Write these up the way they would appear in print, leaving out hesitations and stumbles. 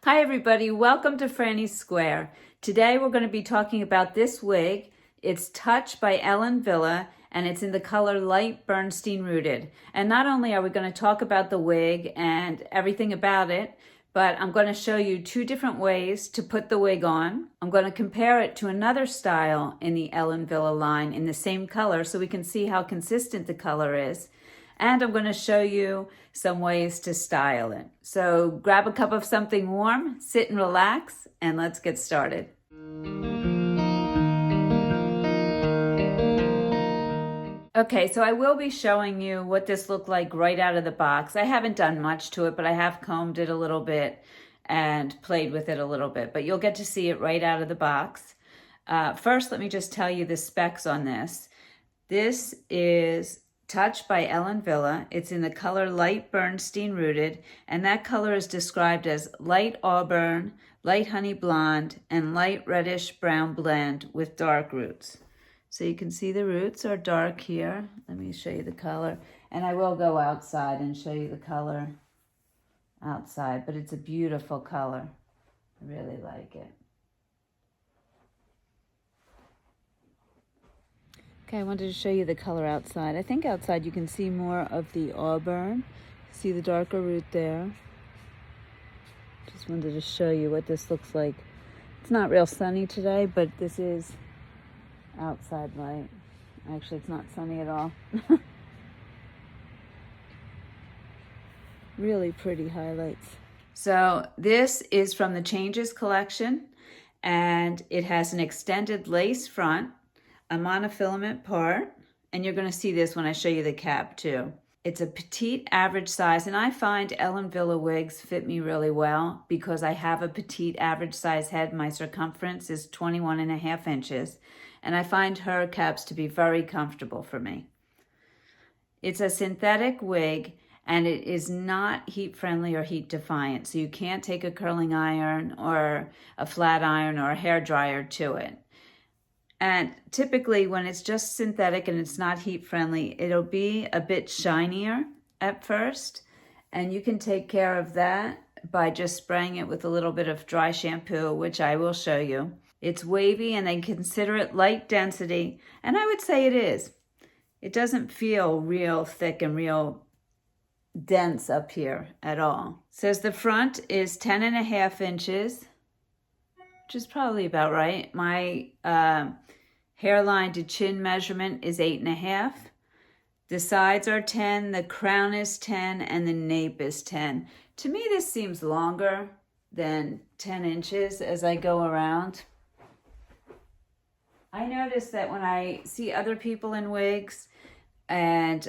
Hi everybody, welcome to Frannie's Square. Today we're going to be talking about this wig. It's Touch by Wille and it's in the color Light Berstein Rooted. And not only are we going to talk about the wig and everything about it, but I'm going to show you two different ways to put the wig on. I'm going to compare it to another style in the Wille line in the same color so we can see how consistent the color is. And I'm going to show you some ways to style it. So grab a cup of something warm, sit and relax, and let's get started. Okay, so I will be showing you what this looked like right out of the box. I haven't done much to it, but I have combed it a little bit and played with it a little bit, but you'll get to see it right out of the box. First, let me just tell you the specs on this. This is Touch by Wille. It's in the color Light Berstein Rooted, and that color is described as light auburn, light honey blonde, and light reddish brown blend with dark roots. So you can see the roots are dark here. Let me show you the color. And I will go outside and show you the color outside, but it's a beautiful color. I really like it. Okay, I wanted to show you the color outside. I think outside you can see more of the auburn. See the darker root there. Just wanted to show you what this looks like. It's not real sunny today, but this is outside light. Actually, it's not sunny at all. Really pretty highlights. So this is from the Changes collection, and it has an extended lace front, a monofilament part, and you're going to see this when I show you the cap too. It's a petite average size, and I find Wille wigs fit me really well because I have a petite average size head. My circumference is 21.5 inches, and I find her caps to be very comfortable for me. It's a synthetic wig, and it is not heat friendly or heat defiant, so you can't take a curling iron or a flat iron or a hair dryer to it. And typically when it's just synthetic and it's not heat friendly, it'll be a bit shinier at first. And you can take care of that by just spraying it with a little bit of dry shampoo, which I will show you. It's wavy and they consider it light density. And I would say it is. It doesn't feel real thick and real dense up here at all. It says the front is 10.5 inches, which is probably about right. My hairline to chin measurement is 8.5. The sides are 10, the crown is 10, and the nape is 10. To me, this seems longer than 10 inches as I go around. I notice that when I see other people in wigs and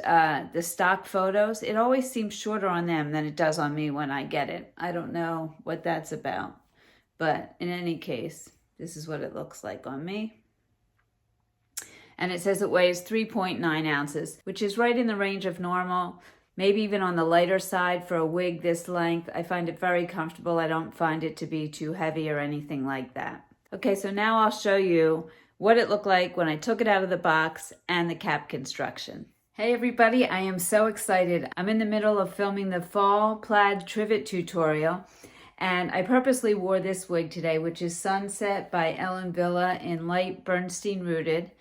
the stock photos, it always seems shorter on them than it does on me when I get it. I don't know what that's about. But in any case, this is what it looks like on me. And it says it weighs 3.9 ounces, which is right in the range of normal, maybe even on the lighter side for a wig this length. I find it very comfortable. I don't find it to be too heavy or anything like that. Okay, so now I'll show you what it looked like when I took it out of the box and the cap construction. Hey everybody, I am so excited. I'm in the middle of filming the fall plaid trivet tutorial. And I purposely wore this wig today, which is Sunset by Wille in Light Berstein Rooted.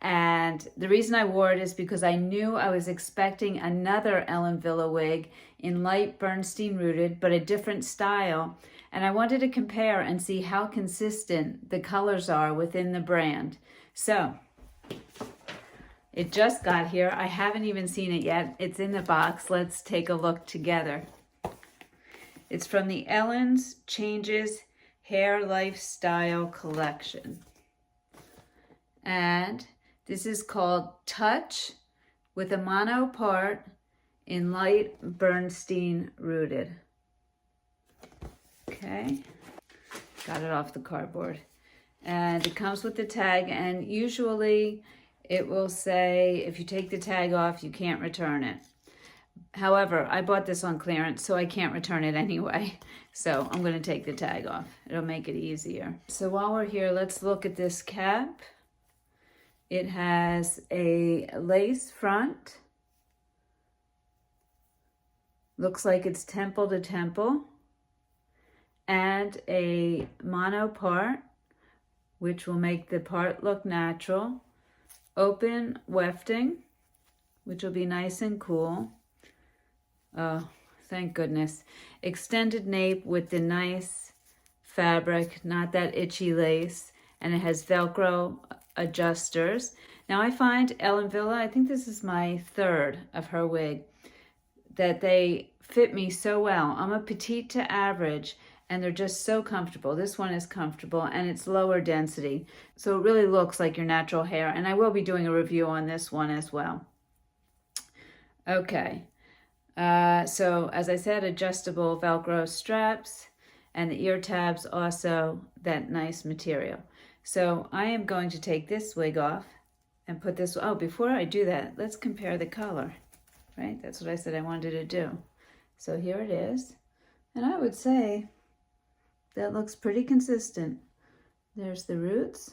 And the reason I wore it is because I knew I was expecting another Wille wig in Light Berstein Rooted, but a different style. And I wanted to compare and see how consistent the colors are within the brand. So it just got here. I haven't even seen it yet. It's in the box. Let's take a look together. It's from the Ellen's Changes Hair Lifestyle Collection. And this is called Touch with a mono part in Light Berstein Rooted. Okay, got it off the cardboard. And it comes with the tag, and usually it will say if you take the tag off, you can't return it. However, I bought this on clearance, so I can't return it anyway. So I'm going to take the tag off. It'll make it easier. So while we're here, let's look at this cap. It has a lace front. Looks like it's temple to temple. and a mono part, which will make the part look natural. Open wefting, which will be nice and cool. Oh, thank goodness. Extended nape with the nice fabric, not that itchy lace, and it has Velcro adjusters. Now I find Ellen Villa, I think this is my third of her wig, that they fit me so well. I'm a petite to average, and they're just so comfortable. This one is comfortable, and it's lower density, so it really looks like your natural hair, and I will be doing a review on this one as well. Okay, so as I said, adjustable Velcro straps, and the ear tabs also that nice material. So I am going to take this wig off and put this, oh, before I do that, let's compare the color, right? That's what I said I wanted to do. So here it is, and I would say that looks pretty consistent. There's the roots.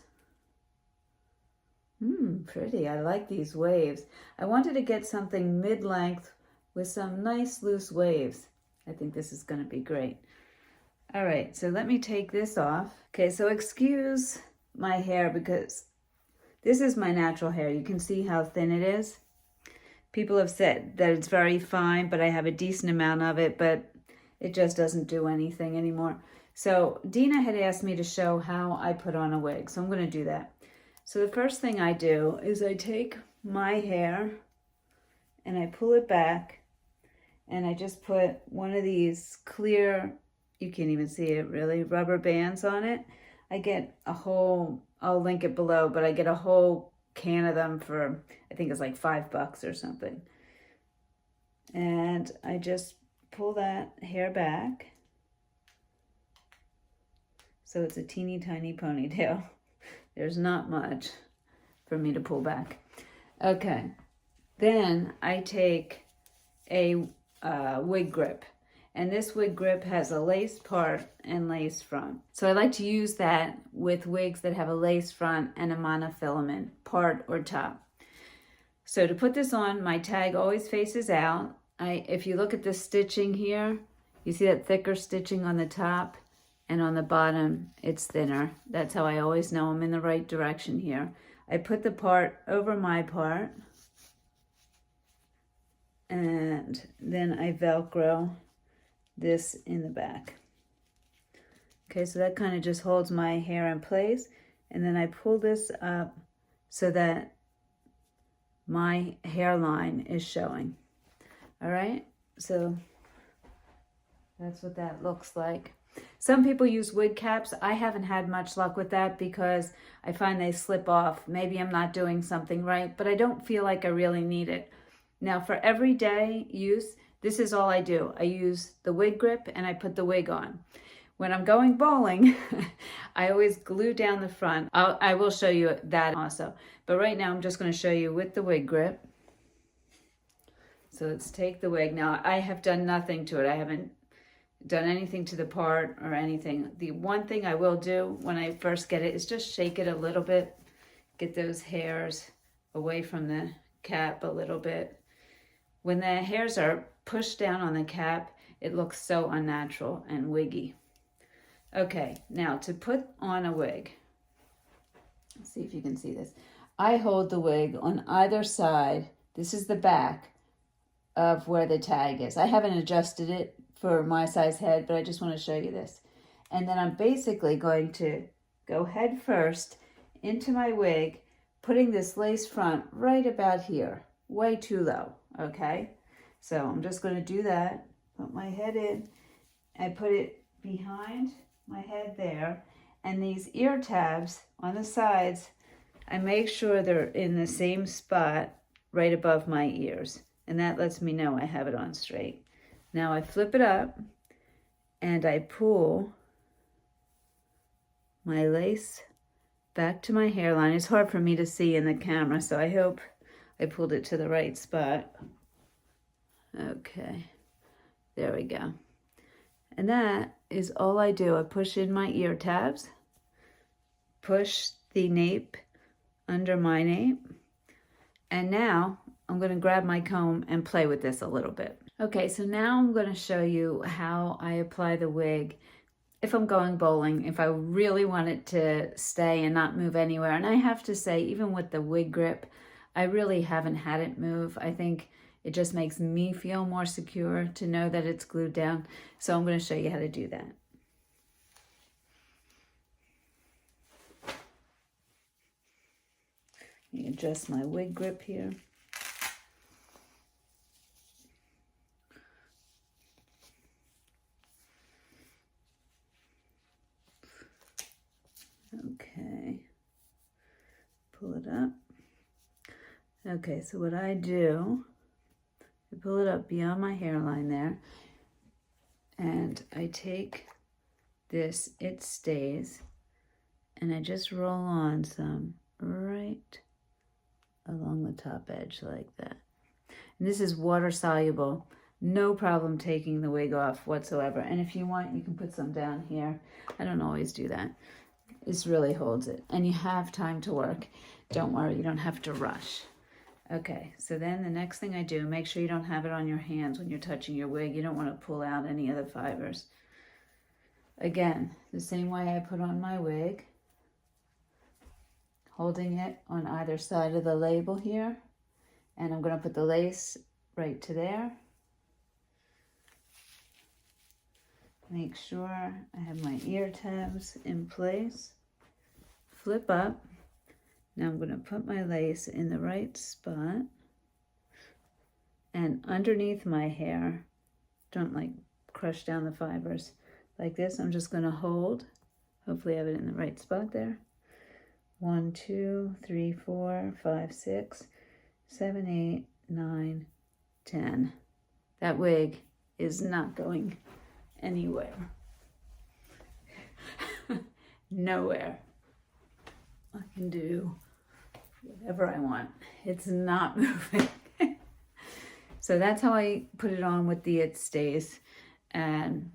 Pretty. I like these waves. I wanted to get something mid-length with some nice loose waves. I think this is going to be great. All right, so let me take this off. Okay, so excuse my hair because this is my natural hair. You can see how thin it is. People have said that it's very fine, but I have a decent amount of it, but it just doesn't do anything anymore. So Dina had asked me to show how I put on a wig, so I'm going to do that. So the first thing I do is I take my hair and I pull it back, and I just put one of these clear, you can't even see it really, rubber bands on it. I get a whole, I'll link it below, but I get a whole can of them for, I think it's like $5 or something. And I just pull that hair back. So it's a teeny tiny ponytail. There's not much for me to pull back. Okay, then I take a wig grip. And this wig grip has a lace part and lace front. So I like to use that with wigs that have a lace front and a monofilament part or top. So to put this on, my tag always faces out. If you look at the stitching here, you see that thicker stitching on the top, and on the bottom it's thinner. That's how I always know I'm in the right direction here. I put the part over my part, and then I Velcro this in the back. Okay, so that kind of just holds my hair in place, and then I pull this up so that my hairline is showing. All right, so that's what that looks like. Some people use wig caps. I haven't had much luck with that because I find they slip off. Maybe I'm not doing something right, but I don't feel like I really need it. Now for everyday use, this is all I do. I use the wig grip and I put the wig on. When I'm going bowling, I always glue down the front. I will show you that also. But right now I'm just going to show you with the wig grip. So let's take the wig. Now I have done nothing to it. I haven't done anything to the part or anything. The one thing I will do when I first get it is just shake it a little bit. Get those hairs away from the cap a little bit. When the hairs are pushed down on the cap, it looks so unnatural and wiggy. Okay, now to put on a wig, let's see if you can see this. I hold the wig on either side. This is the back of where the tag is. I haven't adjusted it for my size head, but I just want to show you this. And then I'm basically going to go head first into my wig, putting this lace front right about here, way too low, okay? So I'm just going to do that, put my head in, I put it behind my head there, and these ear tabs on the sides, I make sure they're in the same spot right above my ears, and that lets me know I have it on straight. Now I flip it up and I pull my lace back to my hairline. It's hard for me to see in the camera, so I hope I pulled it to the right spot. Okay, there we go. And that is all I do. I push in my ear tabs, push the nape under my nape, and now I'm going to grab my comb and play with this a little bit. Okay, so now I'm going to show you how I apply the wig. if I'm going bowling, if I really want it to stay and not move anywhere. And I have to say, even with the wig grip, I really haven't had it move. I think it just makes me feel more secure to know that it's glued down. So I'm going to show you how to do that. Let me adjust my wig grip here. Okay, pull it up. Okay, so what I do, I pull it up beyond my hairline there, and I take this, it stays, and I just roll on some right along the top edge like that. And this is water soluble, no problem taking the wig off whatsoever. And if you want, you can put some down here. I don't always do that. This really holds it, and you have time to work. Don't worry, you don't have to rush. Okay, so then the next thing I do, make sure you don't have it on your hands when you're touching your wig. You don't want to pull out any of the fibers. Again, the same way I put on my wig, holding it on either side of the label here, and I'm going to put the lace right to there. Make sure I have my ear tabs in place. Flip up. Now I'm going to put my lace in the right spot. And underneath my hair, don't like crush down the fibers. Like this, I'm just going to hold. Hopefully I have it in the right spot there. 1, 2, 3, 4, 5, 6, 7, 8, 9, 10. That wig is not going anywhere. Nowhere. I can do whatever I want. It's not moving. So that's how I put it on with the It Stays, and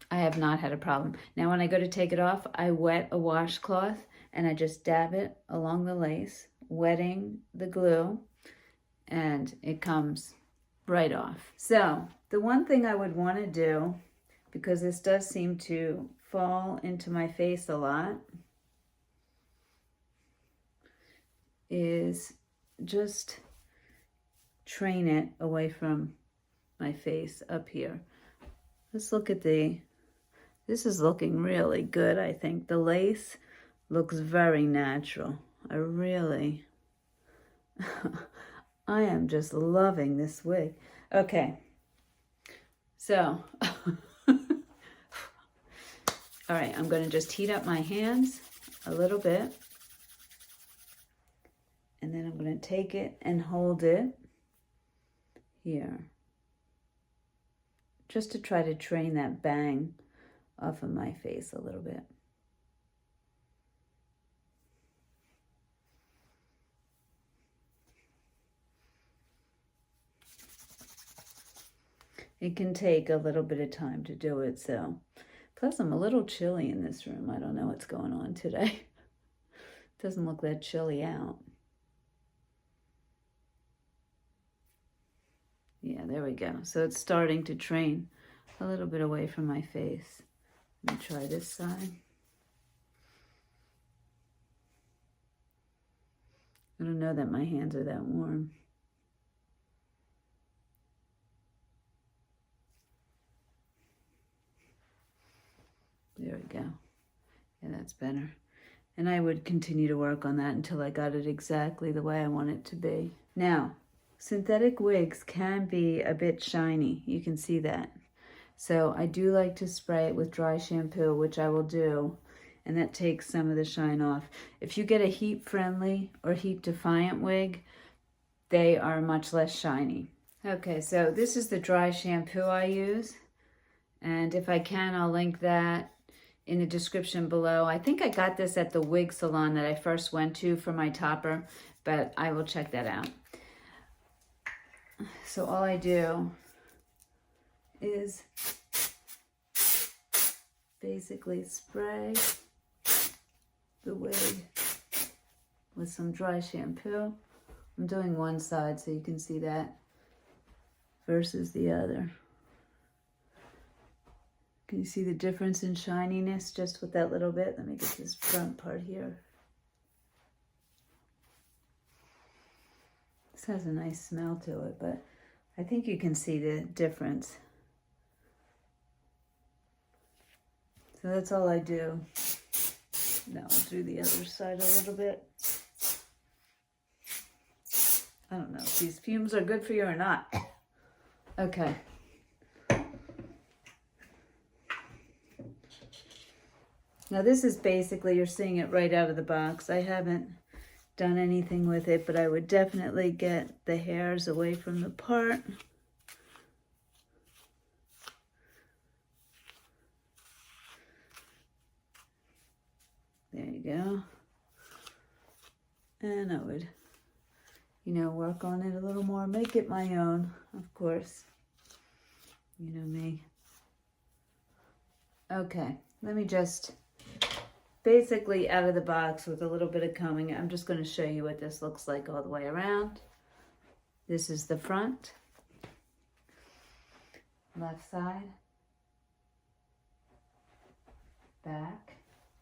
I have not had a problem. Now when I go to take it off, I wet a washcloth and I just dab it along the lace, wetting the glue, and it comes right off. So the one thing I would want to do, because this does seem to fall into my face a lot, is just train it away from my face up here. Let's look at this is looking really good, I think. The lace looks very natural. I am just loving this wig. Okay, so, all right, I'm gonna just heat up my hands a little bit. And then I'm going to take it and hold it here, just to try to train that bang off of my face a little bit. It can take a little bit of time to do it, so. Plus, I'm a little chilly in this room. I don't know what's going on today. It doesn't look that chilly out. Yeah, there we go. So it's starting to train a little bit away from my face. Let me try this side. I don't know that my hands are that warm. There we go. Yeah, that's better. And I would continue to work on that until I got it exactly the way I want it to be. Now, synthetic wigs can be a bit shiny. You can see that. So I do like to spray it with dry shampoo, which I will do, and that takes some of the shine off. If you get a heat-friendly or heat-defiant wig, they are much less shiny. Okay, so this is the dry shampoo I use, and if I can, I'll link that in the description below. I think I got this at the wig salon that I first went to for my topper, but I will check that out. So all I do is basically spray the wig with some dry shampoo. I'm doing one side so you can see that versus the other. Can you see the difference in shininess just with that little bit? Let me get this front part here. This has a nice smell to it, but I think you can see the difference. So that's all I do. Now I'll do the other side a little bit. I don't know if these fumes are good for you or not. Okay. Now this is basically, you're seeing it right out of the box. I haven't done anything with it, but I would definitely get the hairs away from the part. There you go. And I would, you know, work on it a little more, make it my own, of course. You know me. Okay, let me just, basically out of the box with a little bit of combing, I'm just going to show you what this looks like all the way around. This is the front, left side, back.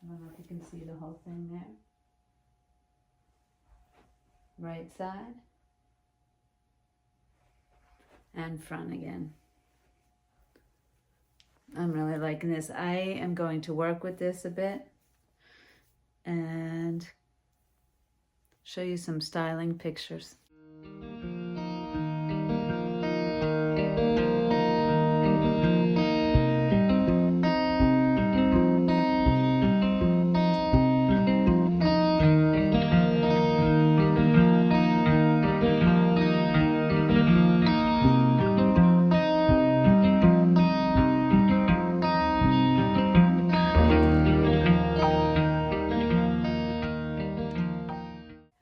I don't know if you can see the whole thing there. Right side, and front again. I'm really liking this. I am going to work with this a bit and show you some styling pictures.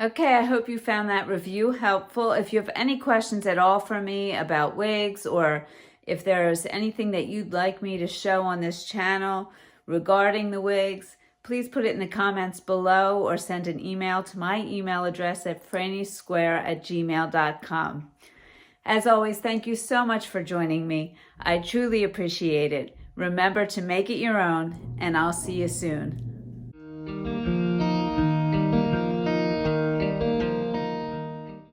Okay, I hope you found that review helpful. If you have any questions at all for me about wigs, or if there's anything that you'd like me to show on this channel regarding the wigs, please put it in the comments below or send an email to my email address at franniesquare@gmail.com. As always, thank you so much for joining me. I truly appreciate it. Remember to make it your own, and I'll see you soon.